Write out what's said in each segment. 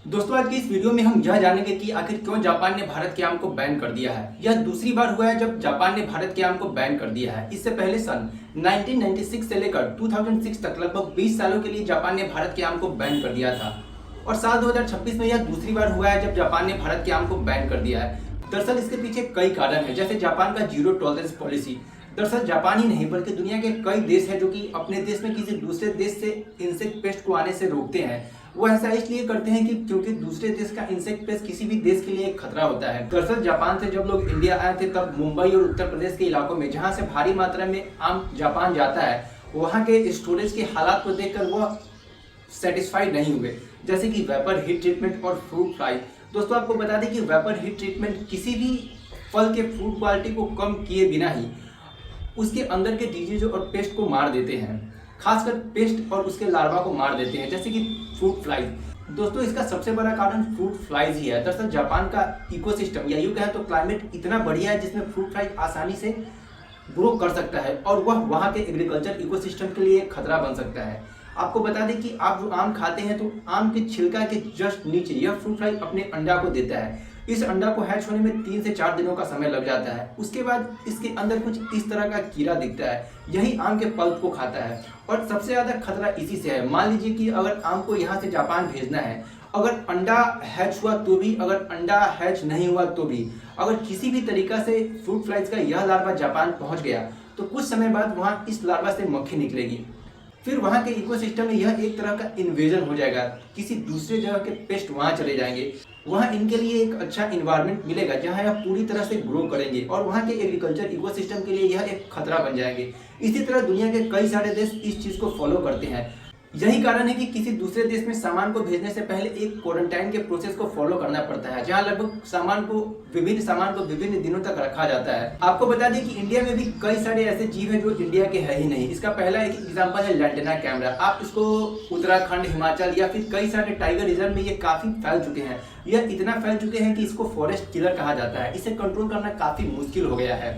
दोस्तों आज की इस वीडियो में हम यह जानेंगे कि आखिर क्यों जापान ने भारत के आम को बैन कर दिया है। यह दूसरी बार हुआ है जब जापान ने भारत के आम को बैन कर दिया है। इससे पहले सन 1996 से लेकर 2006 तक लगभग 20 सालों के लिए जापान ने भारत के आम को बैन कर दिया था और साल 2026 में यह दूसरी बार हुआ है जब जापान ने भारत के आम को बैन कर दिया है। दरअसल इसके पीछे कई कारण हैं, जैसे जापान का जीरो टॉलरेंस पॉलिसी। दरअसल जापान ही नहीं बल्कि दुनिया के कई देश हैं जो कि अपने देश में किसी दूसरे देश से इंसेक्ट पेस्ट को आने से रोकते हैं। वो ऐसा इसलिए करते हैं कि क्योंकि दूसरे देश का इंसेक्ट पेस्ट किसी भी देश के लिए एक खतरा होता है। दरअसल जापान से जब लोग इंडिया आए थे तब मुंबई और उत्तर प्रदेश के इलाकों में जहां से भारी मात्रा में आम जापान जाता है, वहां के स्टोरेज के हालात को देखकर वह सेटिस्फाइड नहीं हुए, जैसे कि वेपर हीट ट्रीटमेंट और फ्रूट फ्लाई। दोस्तों आपको बता दें कि वेपर हीट ट्रीटमेंट किसी भी फल के फ्रूट क्वालिटी को कम किए बिना ही उसके अंदर के डिजीज और पेस्ट को मार देते हैं, खासकर पेस्ट और उसके लार्वा को मार देते हैं, जैसे कि फ्रूट फ्लाइज। दोस्तों इसका सबसे बड़ा कारण फ्रूट फ्लाइज ही है। दरअसल जापान का इकोसिस्टम या यूं कहें तो क्लाइमेट इतना बढ़िया है जिसमें फ्रूट फ्लाइज आसानी से ग्रो कर सकता है और वह वहाँ के एग्रीकल्चर इकोसिस्टम के लिए एक खतरा बन सकता है। आपको बता दें कि आप जो आम खाते हैं तो आम के छिलका के जस्ट नीचे यह फ्रूट फ्लाई अपने अंडा को देता है। इस अंडा को हैच होने में 3 से 4 दिनों का समय लग जाता है। उसके बाद इसके अंदर कुछ इस तरह का कीड़ा दिखता है, यही आम के पल्प को खाता है और सबसे ज्यादा खतरा इसी से है। मान लीजिए कि अगर आम को यहाँ से जापान भेजना है, अगर अंडा हैच हुआ तो भी, अगर अंडा हैच नहीं हुआ तो भी, अगर किसी भी तरीका से फ्रूट फ्लाइज का यह लार्वा जापान पहुंच गया तो कुछ समय बाद वहाँ इस लार्वा से मक्खी निकलेगी। फिर वहाँ के इकोसिस्टम में यह एक तरह का इन्वेजन हो जाएगा, किसी दूसरे जगह के पेस्ट वहाँ चले जाएंगे। वहाँ इनके लिए एक अच्छा इन्वायरमेंट मिलेगा जहाँ यह पूरी तरह से ग्रो करेंगे और वहाँ के एग्रीकल्चर इकोसिस्टम के लिए यह एक खतरा बन जाएंगे। इसी तरह दुनिया के कई सारे देश इस चीज़ को फॉलो करते हैं। यही कारण है कि किसी दूसरे देश में सामान को भेजने से पहले एक क्वारंटाइन के प्रोसेस को फॉलो करना पड़ता है, जहां लगभग विभिन्न सामान को विभिन्न दिनों तक रखा जाता है। आपको बता दें कि इंडिया में भी कई सारे ऐसे जीव हैं जो इंडिया के है ही नहीं। इसका पहला एक एग्जांपल है लैंटेना कैमरा। आप इसको उत्तराखंड, हिमाचल या फिर कई सारे टाइगर रिजर्व में ये काफी फैल चुके हैं। यह इतना फैल चुके हैं कि इसको फॉरेस्ट किलर कहा जाता है। इसे कंट्रोल करना काफी मुश्किल हो गया है।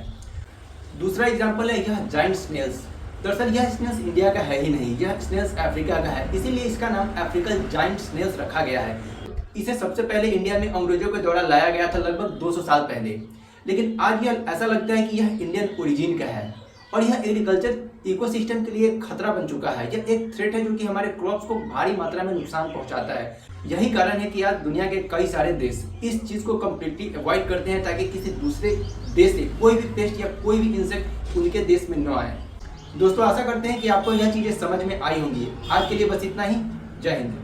दूसरा एग्जाम्पल है यह जाइंट स्नेल्स। दरअसल यह स्नेल्स इंडिया का है ही नहीं, यह स्नेल्स अफ्रीका का है, इसीलिए इसका नाम अफ्रीकन जाइंट स्नेल्स रखा गया है। इसे सबसे पहले इंडिया में अंग्रेजों के द्वारा लाया गया था लगभग 200 साल पहले, लेकिन आज यह ऐसा लगता है कि यह इंडियन ओरिजिन का है और यह एग्रीकल्चर इकोसिस्टम के लिए खतरा बन चुका है। यह एक थ्रेट है जो कि हमारे क्रॉप्स को भारी मात्रा में नुकसान पहुंचाता है। यही कारण है कि आज दुनिया के कई सारे देश इस चीज़ को कम्प्लीटली अवॉइड करते हैं ताकि किसी दूसरे देश से कोई भी पेस्ट या कोई भी इंसेक्ट उनके देश में न आए। दोस्तों आशा करते हैं कि आपको यह चीज़ें समझ में आई होंगी। आज के लिए बस इतना ही। जय हिंद।